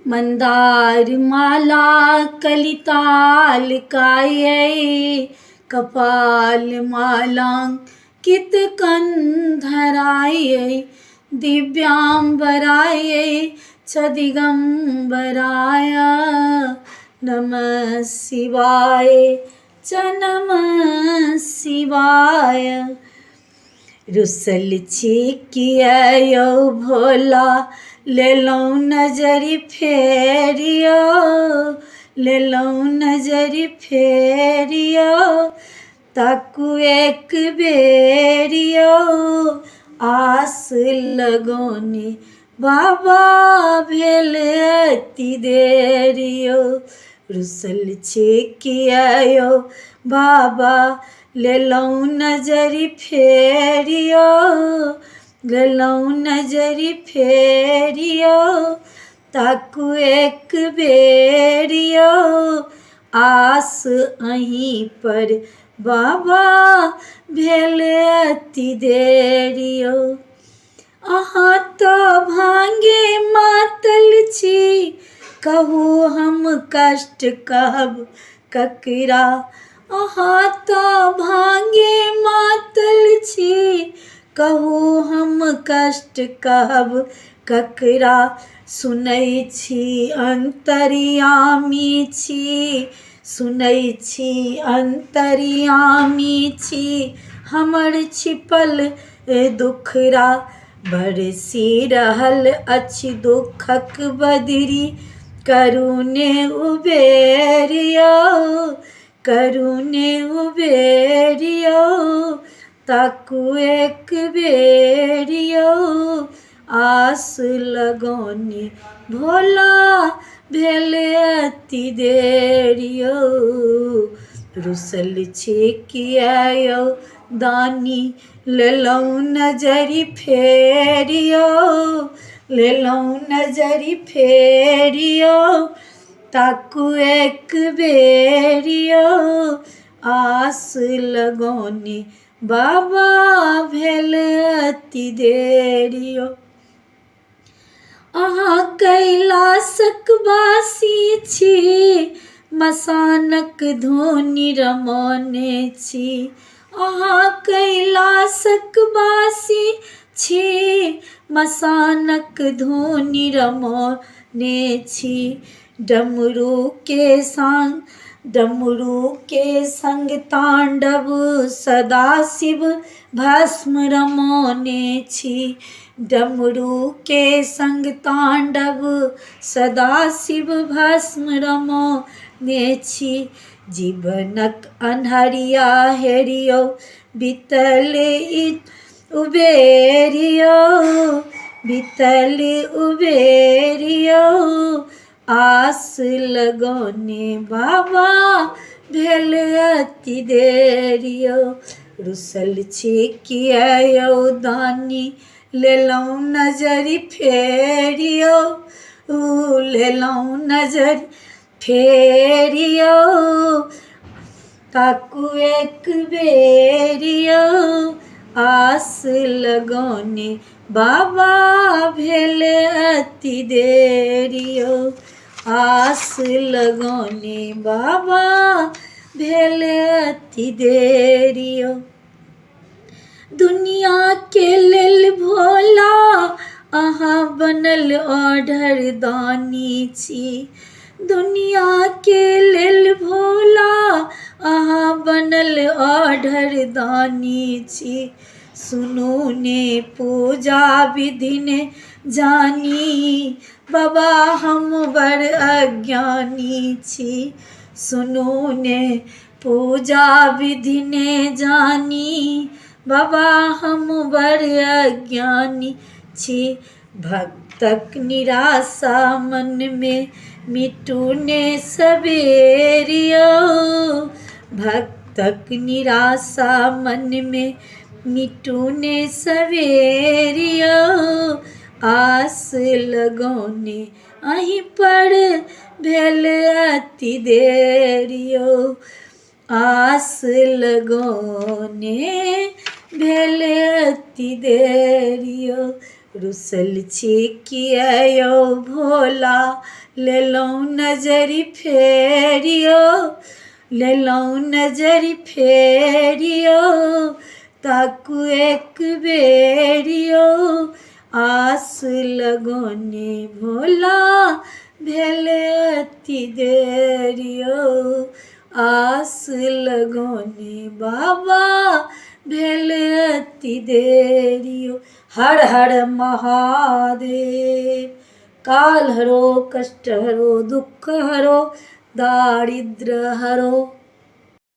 मंदार माला कलिताल काये कपाल मालांकित कंधराये दिव्यांबराय च दिगंबराय नमः शिवाय च नमः शिवाय। रुसल छिकियो भोला ले लो नजरि फेरियो ले लो नजरि फेरियो ताकू एक बेरियो आस लगोने बाबा भेल अति देरियो। रुसल छिकियो बाबा ले लो नजरि फेरियो ले लो नजरि फेरियो ताकू एक बेरियो आस अहीं पर बाबा भेल अति देरियो। अहाँ तो भांगे मातल छी कहू हम कष्ट कहब ककरा। अहाँ तो भांगे मातल छी कहू हम कष्ट कहब ककरा। सुनै छी अंतर्यामी छी सुनै छी अंतर्यामी छी हमर छिपल दुखरा। बरसी रहल अछि दुखक बदरी करुणे उबेरियो करुणे उबेरियो ताकू एक बेरियो आस लगोने भोला भेल अति देरियो। रुसल छिकियो दानी ले लो नजरि फेरियो ले लो नजरि फेरियो ताकू एक बेरियो आस लगोने बाबा भेल अति देरियो। अहाँ कैलासक वासी छी मसानक धुनि रमौने छी। अहाँ कैलासक वासी छी मसानक धुनि रमौने छी। डमरू के संग तांडव सदाशिव भस्म रमौने छी। डमरू के संग तांडव सदाशिव भस्म रमौने छी। जीवनक अन्हरिया हेरियो बीतल उबेरियो बीतल उबेरियो आस लगोने बाबा भेल अति देरियो। रुसल छिकियो दानी ले लो नजरि फेरियो ले लो नजरि फेरियो ताकू एक बेरियो आस लगोने बाबा भेल अति देरियो आस लगोने बाबा भेल अति देरियो। दुनिया के लेल भोला अहाँ बनल ऑर्डर दानी छी। दुनिया के लेल भोला अहाँ बनल ऑर्डर दानी छी। सुनू ने पूजा विधि ने जानी बाबा हम बड़ अज्ञानी छी। सुनू ने पूजा विधि ने जानी बाबा हम बड़ अज्ञानी छी। भक्तक निराशा मन में मिटू ने सवेरियो भक्तक निराशा मन में मिटू ने सवेरियो आस लगोने अहीं पर भेल अति देरियो आस लगोने भेल अति देरियो। रुसल छिकियो भोला ले लऊं नजरी फेरियो, ले लऊं नजरी फेरियो, ताकू एक बेरियो, आस लगोने भोला भेले अति देरियो, आस लगोने बाबा भेले अति देरियो। हर हर महादेव। काल हरो, कष्ट हरो, दुख हरो, दारिद्र हरो,